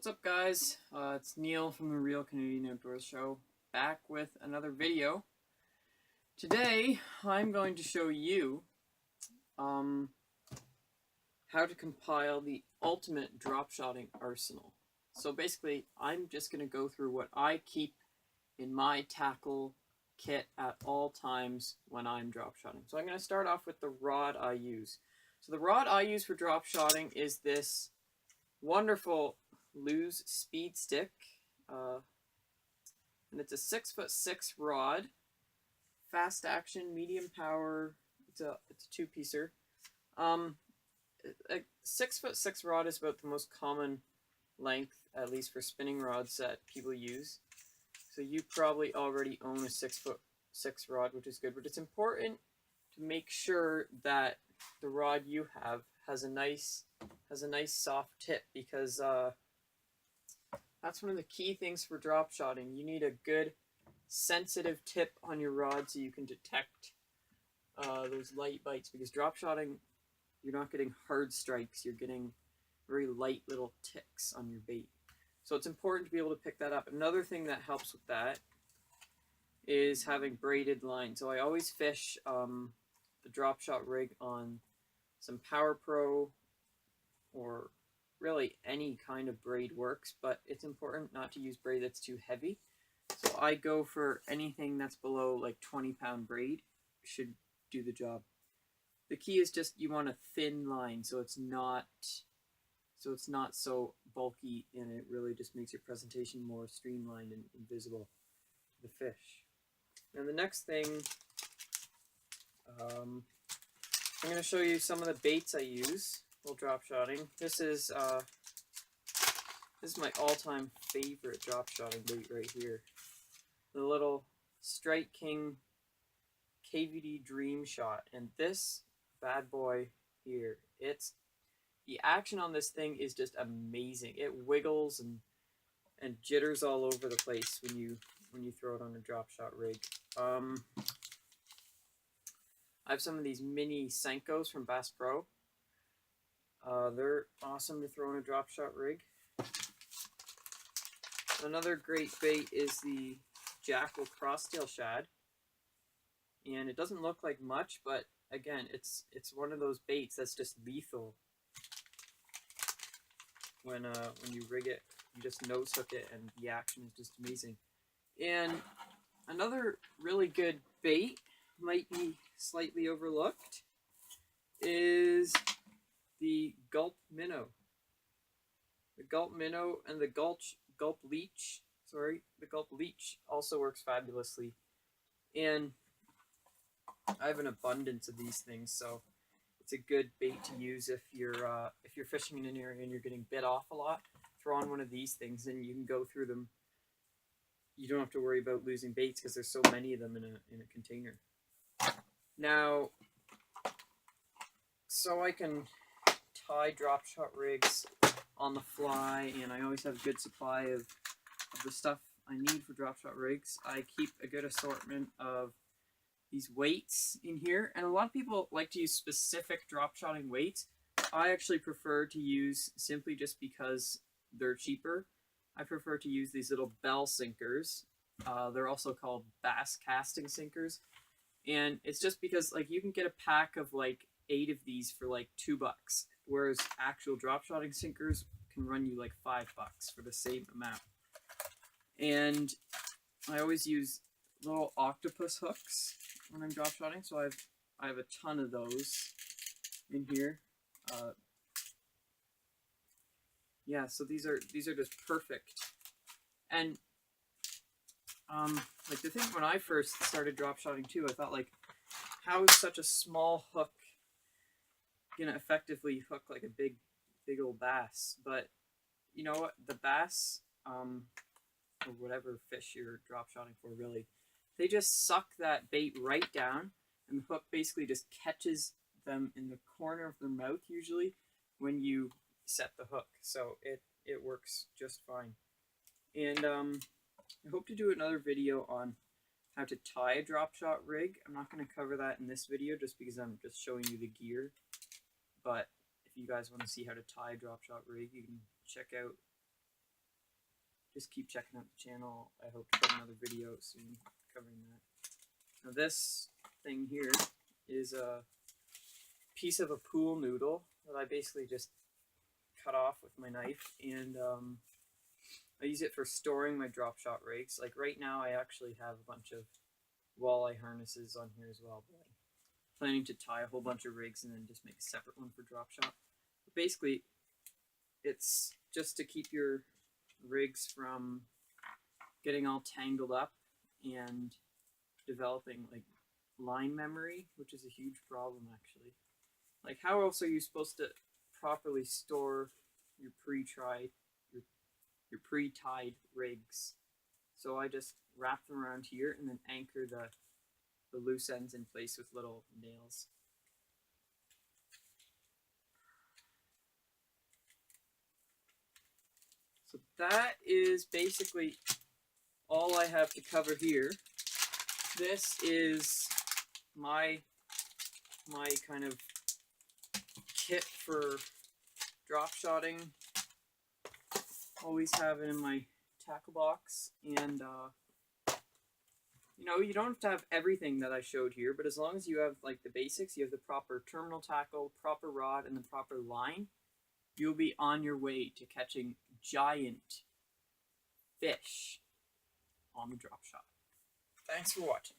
What's up, guys? It's Neil from the Real Canadian Outdoors Show, back with another video. Today, I'm going to show you how to compile the ultimate drop-shotting arsenal. So basically, I'm just going to go through what I keep in my tackle kit at all times when I'm drop-shotting. So I'm going to start off with the rod I use. So the rod I use for drop-shotting is this wonderful Lose speed stick, and it's a 6'6" rod, fast action, medium power. It's a two-piecer. A 6'6" rod is about the most common length, at least for spinning rods that people use. So you probably already own a 6'6" rod, which is good. But it's important to make sure that the rod you have has a nice soft tip, because that's one of the key things for drop shotting. You need a good sensitive tip on your rod so you can detect those light bites, because drop shotting, you're not getting hard strikes, you're getting very light little ticks on your bait. So it's important to be able to pick that up. Another thing that helps with that is having braided line. So I always fish the drop shot rig on some Power Pro, or really any kind of braid works, but it's important not to use braid that's too heavy. So I go for anything that's below like 20-pound braid should do the job. The key is just you want a thin line so it's not so bulky, and it really just makes your presentation more streamlined and visible to the fish. And the next thing, I'm going to show you some of the baits I use while drop shotting. This is my all-time favorite drop shotting bait right here. The little Strike King KVD Dream Shot. And this bad boy here, the action on this thing is just amazing. It wiggles and jitters all over the place when you throw it on a drop shot rig. I have some of these mini Senkos from Bass Pro. They're awesome to throw in a drop shot rig. Another great bait is the Jackal Crosstail Shad, and it doesn't look like much, but again, it's one of those baits that's just lethal. When you rig it, you just nose hook it, and the action is just amazing. And another really good bait, might be slightly overlooked, is the Gulp Minnow. The Gulp Minnow and the Gulp Leech. The Gulp Leech also works fabulously. And I have an abundance of these things, so it's a good bait to use if you're fishing in an area and you're getting bit off a lot. Throw on one of these things and you can go through them. You don't have to worry about losing baits because there's so many of them in a container. Now, so I can tie drop shot rigs on the fly, and I always have a good supply of the stuff I need for drop shot rigs. I keep a good assortment of these weights in here, and a lot of people like to use specific drop shotting weights. I actually prefer to use, simply just because they're cheaper, I prefer to use these little bell sinkers. They're also called bass casting sinkers, and it's just because like you can get a pack of like 8 of these for like $2, whereas actual drop shotting sinkers can run you like $5 for the same amount. And I always use little octopus hooks when I'm drop shotting, so I have a ton of those in here. Yeah, so these are just perfect. And like the thing when I first started drop shotting too, I thought like, how is such a small hook gonna effectively hook like a big old bass? But you know what, the bass, or whatever fish you're drop shotting for, really, they just suck that bait right down, and the hook basically just catches them in the corner of their mouth usually when you set the hook. So it works just fine. And I hope to do another video on how to tie a drop shot rig. I'm not going to cover that in this video just because I'm just showing you the gear. But if you guys want to see how to tie a drop shot rig, you can check out just keep checking out the channel. I hope to put another video soon covering that. Now this thing here is a piece of a pool noodle that I basically just cut off with my knife, and I use it for storing my drop shot rigs. Like right now I actually have a bunch of walleye harnesses on here as well, but I'm planning to tie a whole bunch of rigs and then just make a separate one for drop shot. But basically it's just to keep your rigs from getting all tangled up and developing like line memory, which is a huge problem actually. Like how else are you supposed to properly store your your pre-tied rigs? So I just wrap them around here and then anchor the loose ends in place with little nails. So that is basically all I have to cover here. This is my kind of kit for drop shotting. Always have it in my tackle box, and you know, you don't have to have everything that I showed here, but as long as you have like the basics, you have the proper terminal tackle, proper rod, and the proper line, you'll be on your way to catching giant fish on the drop shot. Thanks for watching.